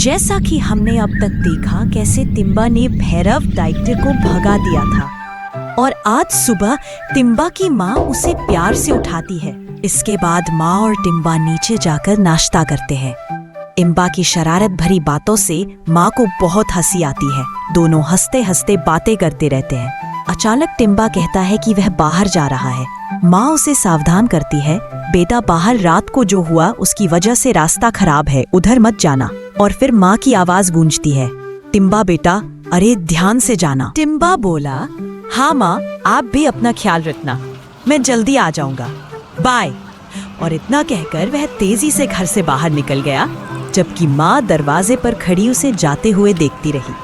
जैसा कि हमने अब तक देखा कैसे तिम्बा ने भैरव दैत्य को भगा दिया था और आज सुबह तिम्बा की माँ उसे प्यार से उठाती है। इसके बाद माँ और टिम्बा नीचे जाकर नाश्ता करते हैं। टिम्बा की शरारत भरी बातों से माँ को बहुत हंसी आती है। दोनों हंसते हंसते बातें करते रहते हैं। अचानक टिम्बा कहता है कि वह बाहर जा रहा है। माँ उसे सावधान करती है, बेटा बाहर रात को जो हुआ उसकी वजह से रास्ता खराब है, उधर मत जाना। और फिर माँ की आवाज गूंजती है, टिम्बा बेटा, अरे ध्यान से जाना। टिम्बा बोला, हाँ माँ, आप भी अपना ख्याल रखना, मैं जल्दी आ जाऊंगा, बाय। और इतना कहकर वह तेजी से घर से बाहर निकल गया, जबकि माँ दरवाजे पर खड़ी उसे जाते हुए देखती रही।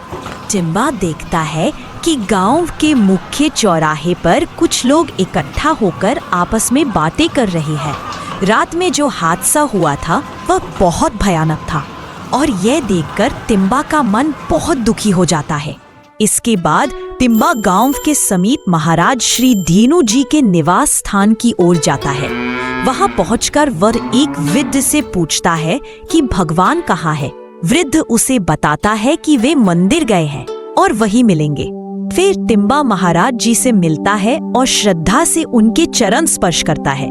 टिम्बा देखता है कि गांव के मुख्य चौराहे पर कुछ लोग इकट्ठा होकर आपस में बातें कर रहे हैं। रात में जो हादसा हुआ था वह बहुत भयानक था और यह देखकर टिम्बा का मन बहुत दुखी हो जाता है। इसके बाद टिम्बा गांव के समीप महाराज श्री दीनू जी के निवास स्थान की ओर जाता है। वहां पहुंचकर वह एक वृद्ध से पूछता है कि भगवान कहाँ है। वृद्ध उसे बताता है कि वे मंदिर गए हैं और वहीं मिलेंगे। फिर टिम्बा महाराज जी से मिलता है और श्रद्धा से उनके चरण स्पर्श करता है।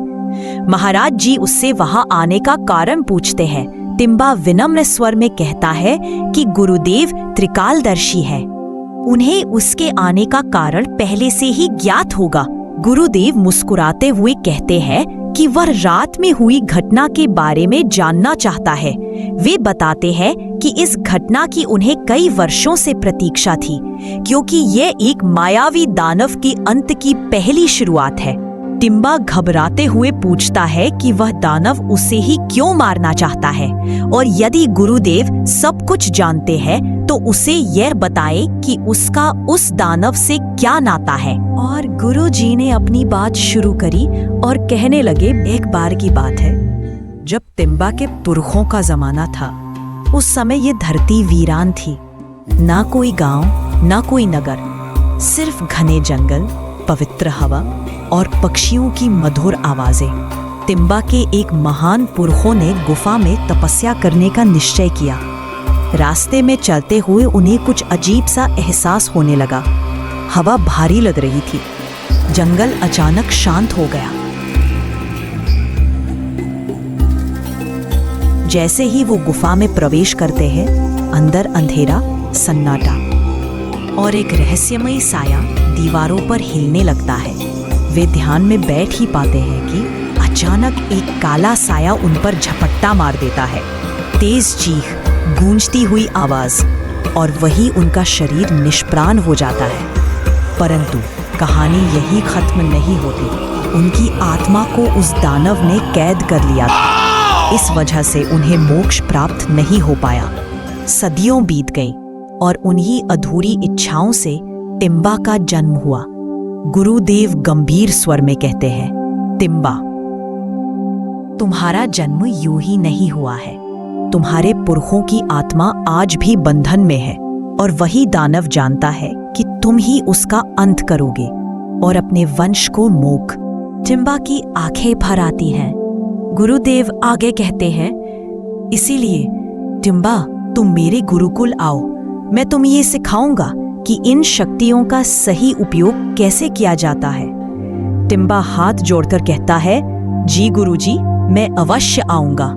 महाराज जी उससे वहां आने का कारण पूछते हैं। टिम्बा विनम्र स्वर में कहता है कि गुरुदेव त्रिकालदर्शी है, उन्हें उसके आने का कारण पहले से ही ज्ञात होगा। गुरुदेव मुस्कुराते हुए कहते हैं कि वह रात में हुई घटना के बारे में जानना चाहता है। वे बताते हैं कि इस घटना की उन्हें कई वर्षों से प्रतीक्षा थी, क्योंकि यह एक मायावी दानव के अंत की पहली शुरुआत है। टिम्बा घबराते हुए पूछता है कि वह दानव उसे ही क्यों मारना चाहता है और यदि गुरुदेव सब कुछ जानते हैं तो उसे यह बताए कि उसका उस दानव से क्या नाता है। और गुरुजी ने अपनी बात शुरू करी और कहने लगे, एक बार की बात है जब टिम्बा के पुरखों का जमाना था। उस समय ये धरती वीरान थी, ना कोई गांव ना कोई नगर, सिर्फ घने जंगल, पवित्र हवा और पक्षियों की मधुर आवाजें। टिम्बा के एक महान पुरखों ने गुफा में तपस्या करने का निश्चय किया। रास्ते में चलते हुए उन्हें कुछ अजीब सा एहसास होने लगा। हवा भारी लग रही थी। जंगल अचानक शांत हो गया। जैसे ही वो गुफा में प्रवेश करते हैं, अंदर अंधेरा, सन्नाटा और एक रहस्यमयी साया दीवारों पर हिलने लगता है। वे ध्यान में बैठ ही पाते हैं कि अचानक एक काला साया उन पर झपट्टा मार देता है। तेज चीख, गूंजती हुई आवाज और वही उनका शरीर निष्प्राण हो जाता है। परंतु कहानी यही खत्म नहीं होती। उनकी आत्मा को उस दानव ने कैद कर लिया था। इस वजह से उन्हें मोक्ष प्राप्त नहीं हो पाया। सदियों बीत गई और उन्हीं अधूरी इच्छाओं से टिम्बा का जन्म हुआ। गुरुदेव गंभीर स्वर में कहते हैं, टिम्बा, तुम्हारा जन्म यूं ही नहीं हुआ है। तुम्हारे पुरखों की आत्मा आज भी बंधन में है और वही दानव जानता है कि तुम ही उसका अंत करोगे और अपने वंश को मोक्ष। टिम्बा की आंखें भर आती हैं। गुरुदेव आगे कहते हैं, इसीलिए टिम्बा, तुम मेरे गुरुकुल आओ। मैं तुम्हें ये सिखाऊंगा कि इन शक्तियों का सही उपयोग कैसे किया जाता है। टिम्बा हाथ जोड़कर कहता है, जी गुरुजी, मैं अवश्य आऊंगा।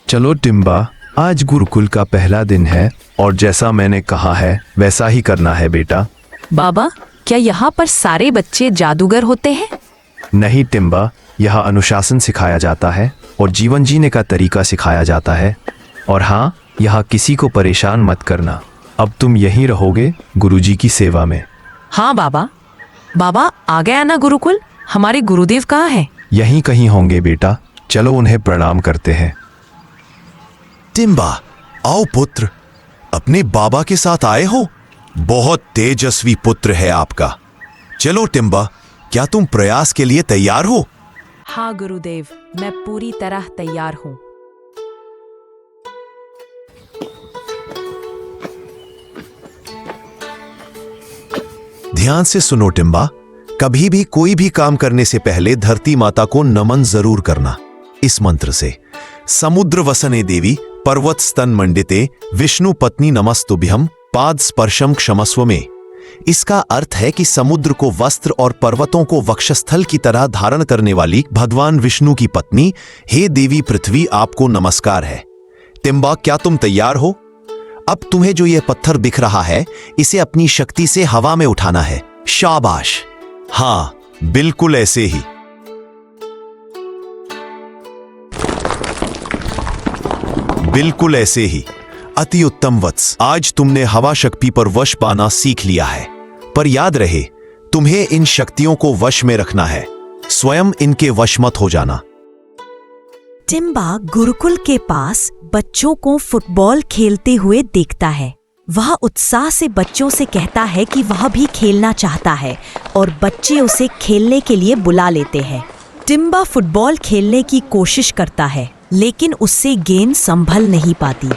चलो टिम्बा, आज गुरुकुल का पहला दिन है और जैसा मैंने कहा है वैसा ही करना है बेटा। बाबा, क्या यहाँ पर सारे बच्चे जादूगर होते हैं? नहीं टिम्बा, यहाँ अनुशासन सिखाया जाता है और जीवन जीने का तरीका सिखाया जाता है। और हाँ, यहाँ किसी को परेशान मत करना। अब तुम यहीं रहोगे गुरुजी की सेवा में। हाँ बाबा। बाबा, आ गया ना गुरुकुल? हमारे गुरुदेव कहाँ हैं? यहीं कहीं होंगे बेटा, चलो उन्हें प्रणाम करते हैं। टिम्बा, आओ पुत्र, अपने बाबा के साथ आए हो? बहुत तेजस्वी पुत्र है आपका। चलो टिम्बा, क्या तुम प्रयास के लिए तैयार हो? हाँ गुरुदेव, मैं पूरी तरह तैयार हूँ। ध्यान से सुनो टिम्बा, कभी भी कोई भी काम करने से पहले धरती माता को नमन जरूर करना। इस मंत्र से समुद्र वसने देवी पर्वत स्तन मंडिते विष्णु पत्नी नमस्तुभ्यम पाद स्पर्शम क्षमस्व में। इसका अर्थ है कि समुद्र को वस्त्र और पर्वतों को वक्षस्थल की तरह धारण करने वाली भगवान विष्णु की पत्नी, हे देवी पृथ्वी, आपको नमस्कार है। तिम्बा, क्या तुम तैयार हो? अब तुम्हें जो यह पत्थर दिख रहा है, इसे अपनी शक्ति से हवा में उठाना है। शाबाश। हाँ, बिल्कुल ऐसे ही। बिल्कुल ऐसे ही। अति उत्तम वत्स, आज तुमने हवा शक्ति पर वश पाना सीख लिया है। पर याद रहे, तुम्हें इन शक्तियों को वश में रखना है, स्वयं इनके वश मत हो जाना। टिम्बा गुरुकुल के पास बच्चों को फुटबॉल खेलते हुए देखता है। वह उत्साह से बच्चों से कहता है कि वह भी खेलना चाहता है और बच्चे उसे खेलने के लिए बुला लेते हैं। टिम्बा फुटबॉल खेलने की कोशिश करता है, लेकिन उससे गेंद संभल नहीं पाती।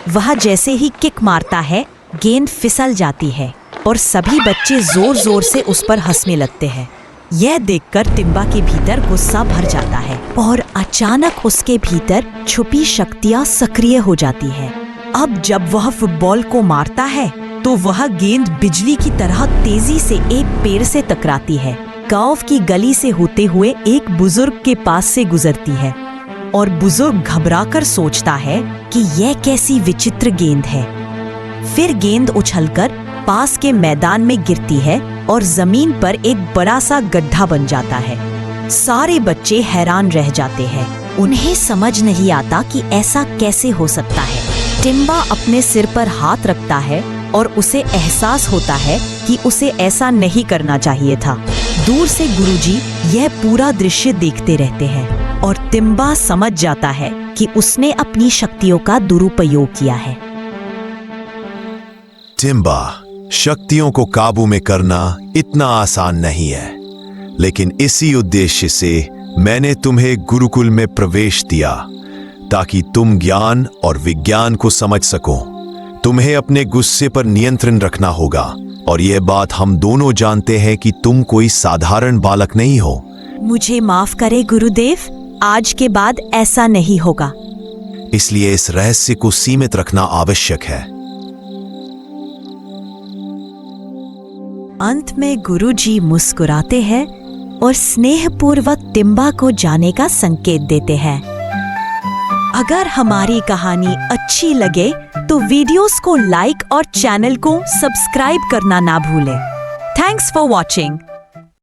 वह जैसे ही किक मारता है, गेंद फिसल जाती है और सभी बच्चे जोर जोर से उस पर हंसने लगते हैं। यह देखकर टिम्बा के भीतर गुस्सा भर जाता है और अचानक उसके भीतर छुपी शक्तियां सक्रिय हो जाती हैं। अब जब वह फुटबॉल को मारता है तो वह गेंद बिजली की तरह तेजी से एक पेड़ से टकराती है। गांव की गली से होते हुए एक बुजुर्ग के पास से गुजरती है और बुजुर्ग घबराकर सोचता है कि यह कैसी विचित्र गेंद है। फिर गेंद उछलकर पास के मैदान में गिरती है और जमीन पर एक बड़ा सा गड्ढा बन जाता है। सारे बच्चे हैरान रह जाते हैं। उन्हें समझ नहीं आता कि ऐसा कैसे हो सकता है। टिम्बा अपने सिर पर हाथ रखता है और उसे एहसास होता है कि उसे ऐसा नहीं करना चाहिए था। दूर से गुरुजी यह पूरा दृश्य देखते रहते हैं और टिम्बा समझ जाता है कि उसने अपनी शक्तियों का दुरुपयोग किया है। टिम्बा, शक्तियों को काबू में करना इतना आसान नहीं है, लेकिन इसी उद्देश्य से मैंने तुम्हें गुरुकुल में प्रवेश दिया, ताकि तुम ज्ञान और विज्ञान को समझ सको। तुम्हें अपने गुस्से पर नियंत्रण रखना होगा और यह बात हम दोनों जानते हैं कि तुम कोई साधारण बालक नहीं हो। मुझे माफ करे गुरुदेव, आज के बाद ऐसा नहीं होगा। इसलिए इस रहस्य को सीमित रखना आवश्यक है। अंत में गुरुजी मुस्कुराते हैं और स्नेहपूर्वक टिम्बा को जाने का संकेत देते हैं। अगर हमारी कहानी अच्छी लगे तो वीडियोस को लाइक और चैनल को सब्सक्राइब करना ना भूलें। Thanks for watching.